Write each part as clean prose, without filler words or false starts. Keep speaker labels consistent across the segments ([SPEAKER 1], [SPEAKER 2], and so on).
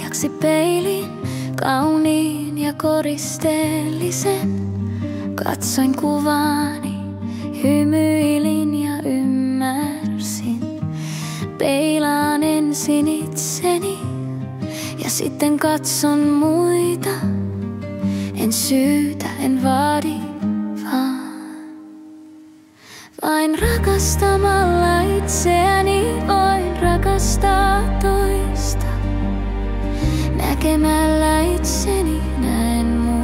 [SPEAKER 1] Hiljaksi peilin, kauniin ja koristeellisen. Katsoin kuvaani, hymyilin ja ymmärsin. Peilaan ensin itseni ja sitten katson muita. En syytä, en vaadi, vain rakastamalla itseäni voin rakastaa toista. Näkemällä itseni näen muut.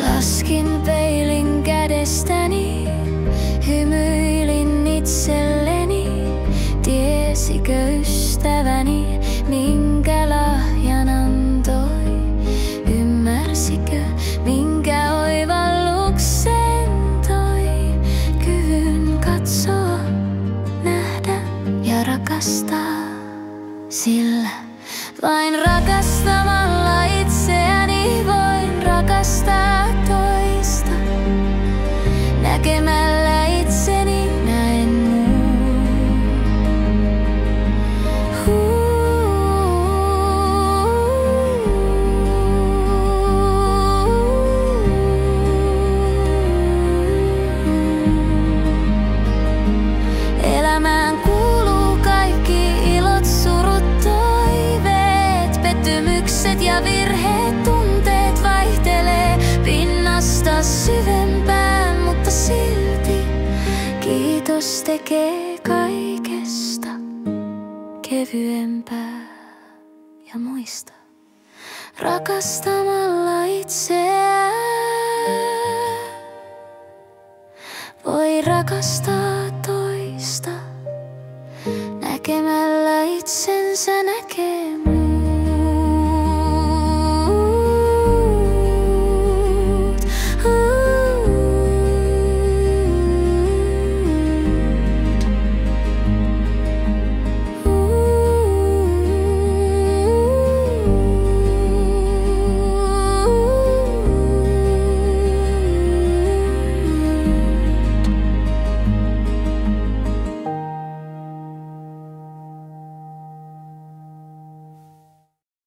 [SPEAKER 1] Laskin peilin kädestäni, hymyilin itselleni. Tiesikö ystäväni, minkä lahjan antoi? Ymmärsikö, minkä oivalluksen toi? Kyvyn katsoa, nähdä ja rakastaa. Sillä vain rakastamalla itseäni voin rakastaa toista. Näkemällä itseni näen muut. Elämään kuuluu kaikki ilot, surut, toiveet, pettymykset ja virheet. Tunteet vaihtelee pinnasta syvempään, mutta silti kiitos tekee kaikesta kevyempää. Ja muista, rakastamalla itseään voi rakastaa toista. Näkemällä itsensä näkee